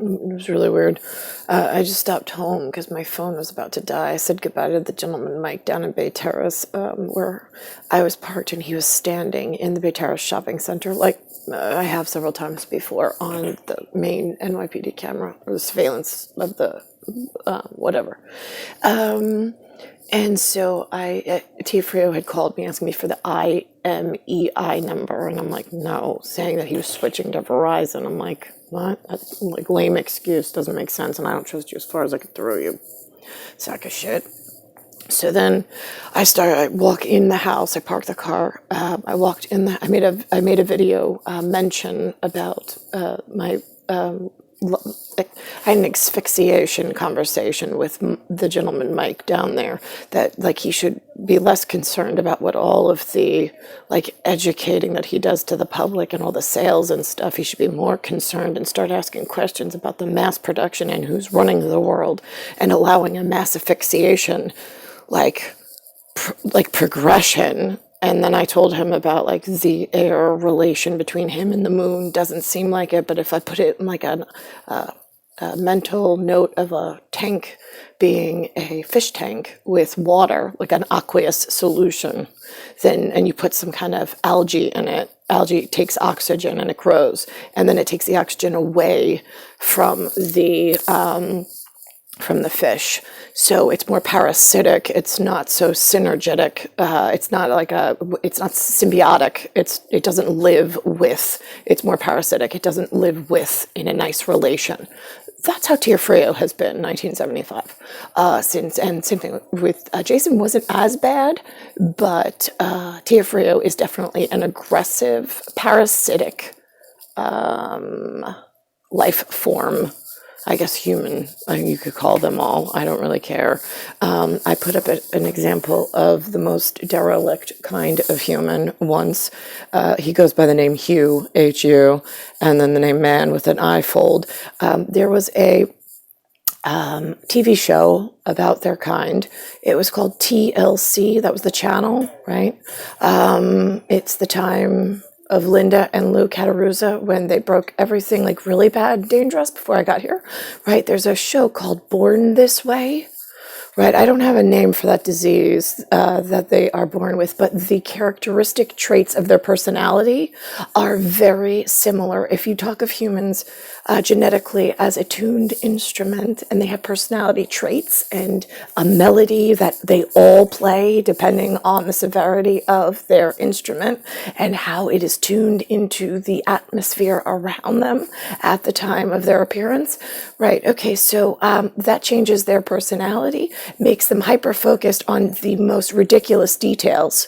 It was really weird. I just stopped home because my phone was about to die. I said goodbye to the gentleman Mike down in Bay Terrace, where I was parked, and he was standing in the Bay Terrace shopping center, like I have several times before, on the main NYPD camera, or the surveillance of the whatever. And so Tia Frio had called me asking me for the IMEI number, and I'm like, no, saying that he was switching to Verizon. I'm like, what? That's like lame excuse, doesn't make sense, and I don't trust you as far as I can throw you, sack of shit. So then I walk in the house, I park the car, I walked in I made a video mention about my I had an asphyxiation conversation with the gentleman Mike down there, that like he should be less concerned about what all of the like educating that he does to the public and all the sales and stuff. He should be more concerned and start asking questions about the mass production and who's running the world and allowing a mass asphyxiation like progression. And then I told him about like the air relation between him and the moon. Doesn't seem like it, but if I put it in like a mental note of a tank being a fish tank with water, like an aqueous solution, then, and you put some kind of algae in it, algae takes oxygen and it grows, and then it takes the oxygen away from the fish. So it's more parasitic. It's not so synergetic. It's not symbiotic. It doesn't live with, it's more parasitic. It doesn't live with in a nice relation. That's how Tia Frio has been 1975 since, and same thing with Jason wasn't as bad, but Tia Frio is definitely an aggressive, parasitic life form. I guess human, you could call them all. I don't really care. I put up an example of the most derelict kind of human once. He goes by the name Hugh, H-U, and then the name Man with an I fold. There was a TV show about their kind. It was called TLC. That was the channel, right? It's the time of Linda and Lou Cataruza when they broke everything like really bad, dangerous before I got here, right? There's a show called Born This Way, right? I don't have a name for that disease that they are born with, but the characteristic traits of their personality are very similar. If you talk of humans genetically as a tuned instrument, and they have personality traits and a melody that they all play depending on the severity of their instrument and how it is tuned into the atmosphere around them at the time of their appearance, right? Okay, so that changes their personality, makes them hyper-focused on the most ridiculous details,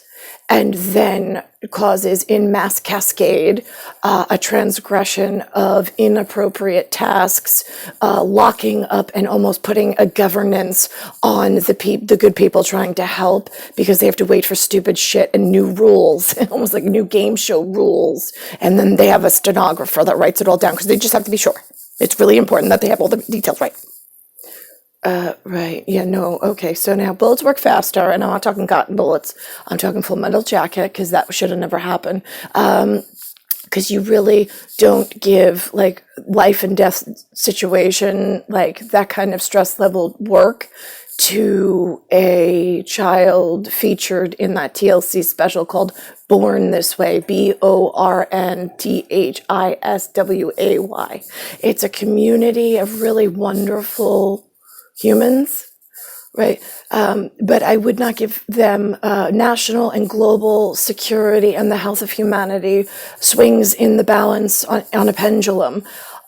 and then causes in mass cascade a transgression of inappropriate tasks, locking up and almost putting a governance on the good people trying to help because they have to wait for stupid shit and new rules, almost like new game show rules. And then they have a stenographer that writes it all down because they just have to be sure. It's really important that they have all the details right. Right. Yeah, no. Okay. So now bullets work faster, and I'm not talking cotton bullets. I'm talking Full Metal Jacket, because that should have never happened. Because you really don't give like life and death situation, like that kind of stress level work to a child featured in that TLC special called Born This Way, BORNTHISWAY. It's a community of really wonderful humans, right? But I would not give them national and global security and the health of humanity swings in the balance on a pendulum.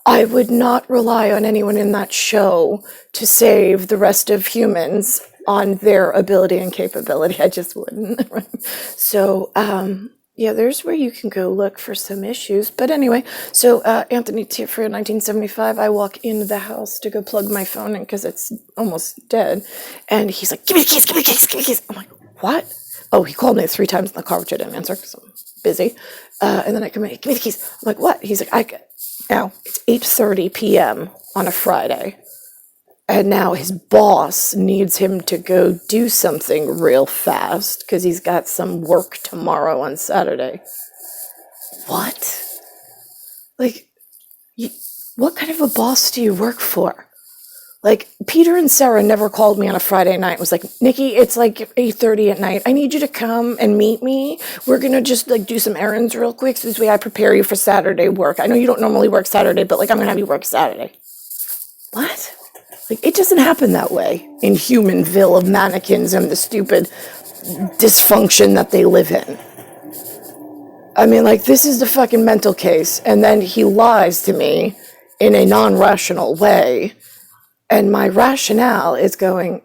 I would not rely on anyone in that show to save the rest of humans on their ability and capability. I just wouldn't. Right? So, yeah, there's where you can go look for some issues. But anyway, so Anthony Tiafrio, 1975, I walk into the house to go plug my phone in because it's almost dead. And he's like, give me the keys, give me the keys, give me the keys. I'm like, what? Oh, he called me 3 times in the car, which I didn't answer because I'm busy. And then I come in, give me the keys. I'm like, what? He's like, now it's 8:30 p.m. on a Friday. And now his boss needs him to go do something real fast because he's got some work tomorrow on Saturday. What? Like, what kind of a boss do you work for? Like, Peter and Sarah never called me on a Friday night. It was like, Nikki, it's like 8:30 at night. I need you to come and meet me. We're going to just like do some errands real quick. So this way I prepare you for Saturday work. I know you don't normally work Saturday, but like I'm going to have you work Saturday. What? Like, it doesn't happen that way in Humanville of mannequins and the stupid dysfunction that they live in. I mean, like, this is the fucking mental case. And then he lies to me in a non-rational way. And my rationale is going,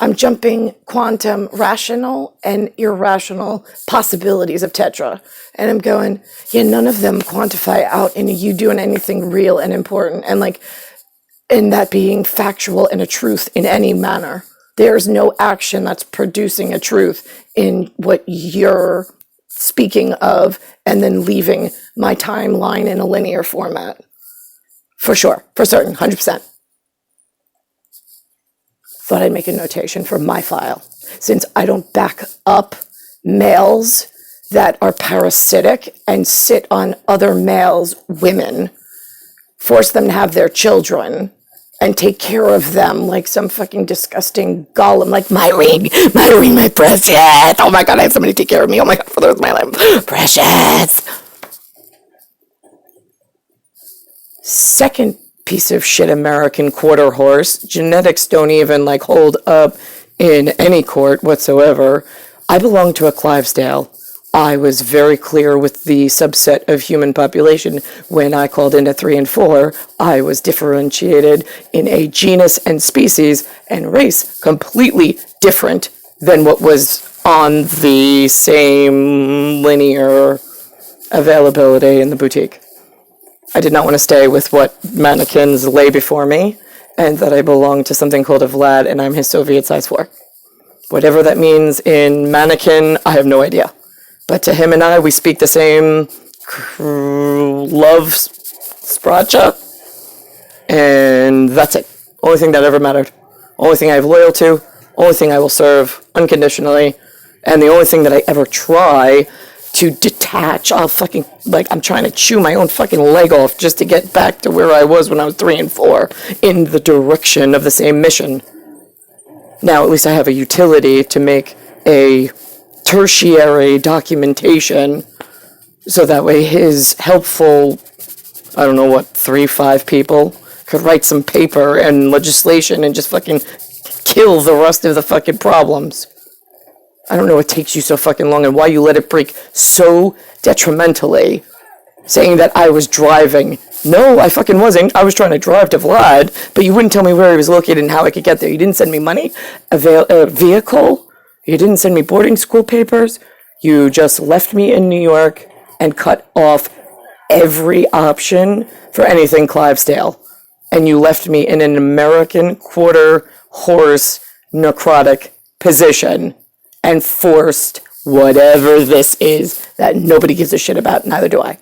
I'm jumping quantum rational and irrational possibilities of Tetra. And I'm going, yeah, none of them quantify out into you doing anything real and important. And like, in that being factual and a truth in any manner. There's no action that's producing a truth in what you're speaking of and then leaving my timeline in a linear format. For sure, for certain, 100%. Thought I'd make a notation for my file. Since I don't back up males that are parasitic and sit on other males' women, force them to have their children, and take care of them like some fucking disgusting golem, like my ring, my precious. Oh my God, I have somebody take care of me. Oh my God, for the rest of my life. Precious. Second piece of shit American quarter horse. Genetics don't even like hold up in any court whatsoever. I belong to a Clivesdale. I was very clear with the subset of human population when I called into 3 and 4. I was differentiated in a genus and species and race completely different than what was on the same linear availability in the boutique. I did not want to stay with what mannequins lay before me, and that I belong to something called a Vlad, and I'm his Soviet size 4. Whatever that means in mannequin, I have no idea. But to him and I, we speak the same love spracha, and that's it. Only thing that ever mattered. Only thing I have loyal to, only thing I will serve unconditionally, and the only thing that I ever try to detach, I'm trying to chew my own fucking leg off just to get back to where I was when I was 3 and 4 in the direction of the same mission. Now, at least I have a utility to make a tertiary documentation so that way his helpful, 3-5 people could write some paper and legislation and just fucking kill the rest of the fucking problems. I don't know what takes you so fucking long and why you let it break so detrimentally, saying that I was driving. No, I fucking wasn't. I was trying to drive to Vlad, but you wouldn't tell me where he was located and how I could get there. You didn't send me money, a vehicle. You didn't send me boarding school papers. You just left me in New York and cut off every option for anything Clivesdale. And you left me in an American quarter horse necrotic position and forced whatever this is that nobody gives a shit about, neither do I.